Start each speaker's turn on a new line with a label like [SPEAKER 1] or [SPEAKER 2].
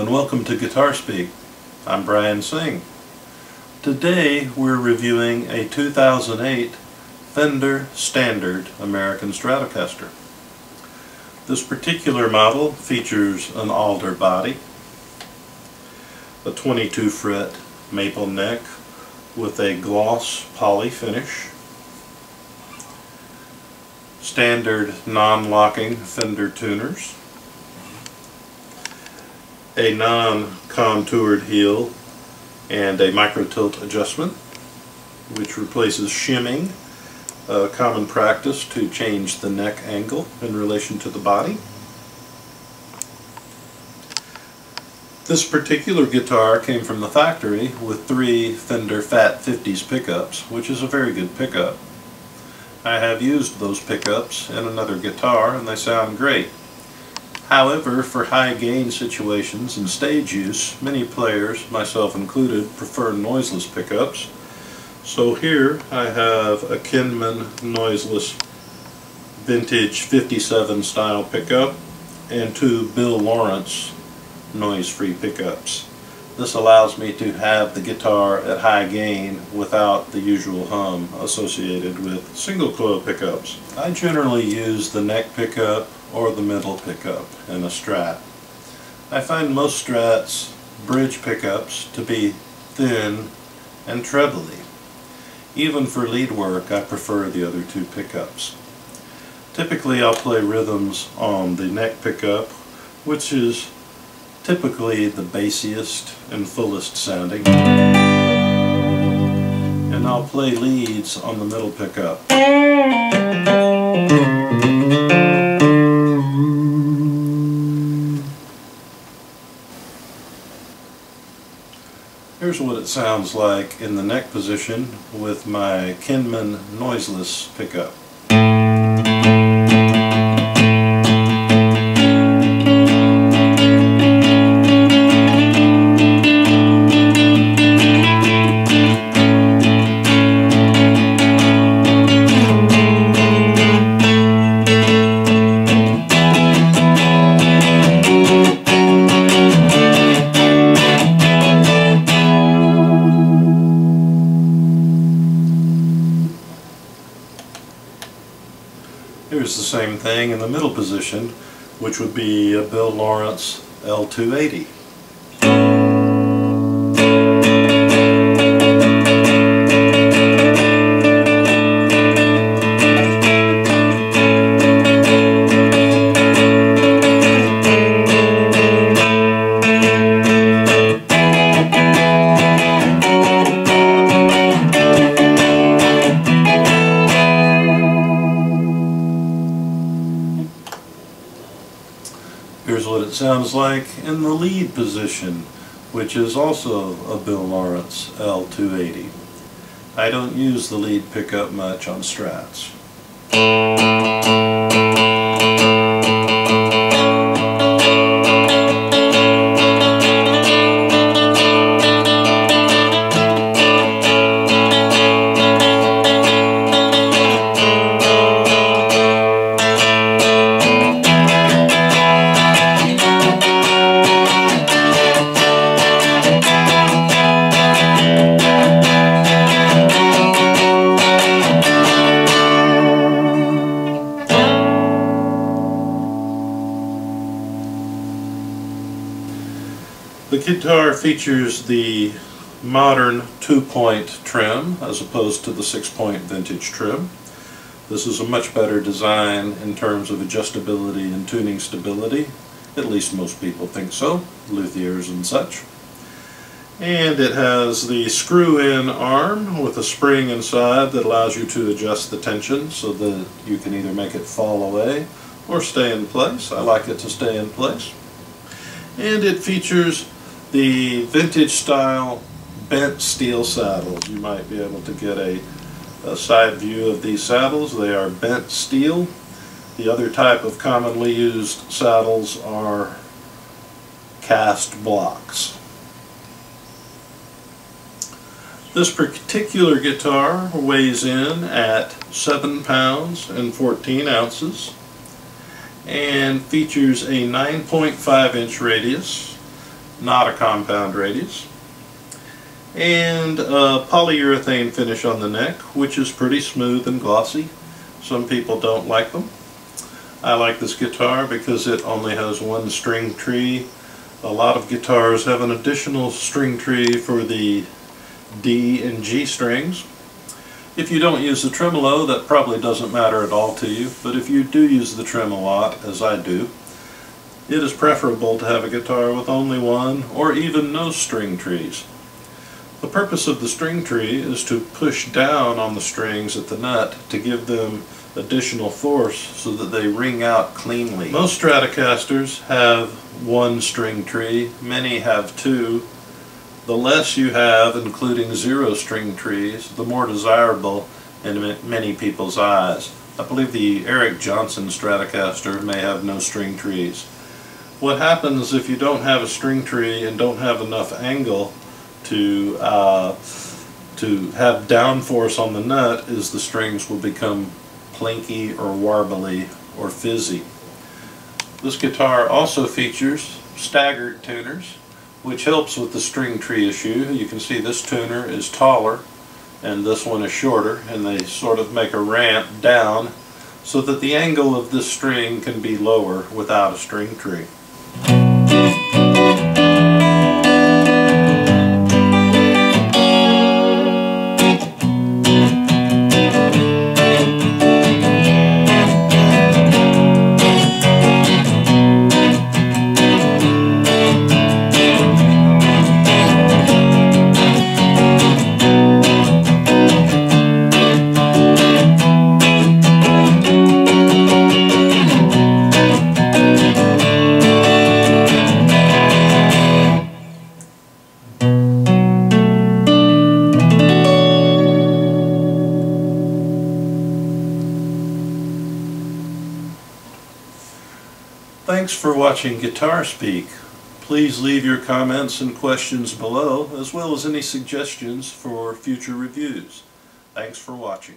[SPEAKER 1] and welcome to Guitar Speak. I'm Bryan Sing. Today we're reviewing a 2008 Fender Standard American Stratocaster. This particular model features an alder body, a 22 fret maple neck with a gloss poly finish, standard non-locking Fender tuners, a non-contoured heel, and a micro-tilt adjustment which replaces shimming, a common practice to change the neck angle in relation to the body. This particular guitar came from the factory with 3 Fender Fat 50s pickups, which is a very good pickup. I have used those pickups in another guitar and they sound great. However, for high gain situations and stage use, many players, myself included, prefer noiseless pickups. So here I have a Kinman Noiseless vintage 57 style pickup and 2 Bill Lawrence noise-free pickups. This allows me to have the guitar at high gain without the usual hum associated with single coil pickups. I generally use the neck pickup or the middle pickup in a Strat. I find most Strats bridge pickups to be thin and trebly. Even for lead work I prefer the other 2 pickups. Typically I'll play rhythms on the neck pickup, which is typically the bassiest and fullest sounding, and I'll play leads on the middle pickup. Here's what it sounds like in the neck position with my Kinman Noiseless pickup. Here's the same thing in the middle position, which would be a Bill Lawrence L280. Here's what it sounds like in the lead position, which is also a Bill Lawrence L280. I don't use the lead pickup much on Strats. The guitar features the modern 2-point trim as opposed to the 6-point vintage trim. This is a much better design in terms of adjustability and tuning stability. At least most people think so, luthiers and such. And it has the screw-in arm with a spring inside that allows you to adjust the tension so that you can either make it fall away or stay in place. I like it to stay in place. And it features the vintage style bent steel saddles. You might be able to get a side view of these saddles. They are bent steel. The other type of commonly used saddles are cast blocks. This particular guitar weighs in at 7 pounds and 14 ounces and features a 9.5 inch radius, not a compound radius, and a polyurethane finish on the neck, which is pretty smooth and glossy. Some people don't like them. I like this guitar because it only has one string tree. A lot of guitars have an additional string tree for the D and G strings. If you don't use the tremolo, that probably doesn't matter at all to you, but if you do use the trem a lot, as I do, it is preferable to have a guitar with only one or even no string trees. The purpose of the string tree is to push down on the strings at the nut to give them additional force so that they ring out cleanly. Most Stratocasters have one string tree, many have two. The less you have, including zero string trees, the more desirable in many people's eyes. I believe the Eric Johnson Stratocaster may have no string trees. What happens if you don't have a string tree and don't have enough angle to have downforce on the nut is the strings will become plinky or warbly or fizzy. This guitar also features staggered tuners, which helps with the string tree issue. You can see this tuner is taller and this one is shorter, and they sort of make a ramp down so that the angle of this string can be lower without a string tree. Thanks for watching Guitar Speak. Please leave your comments and questions below, as well as any suggestions for future reviews. Thanks for watching.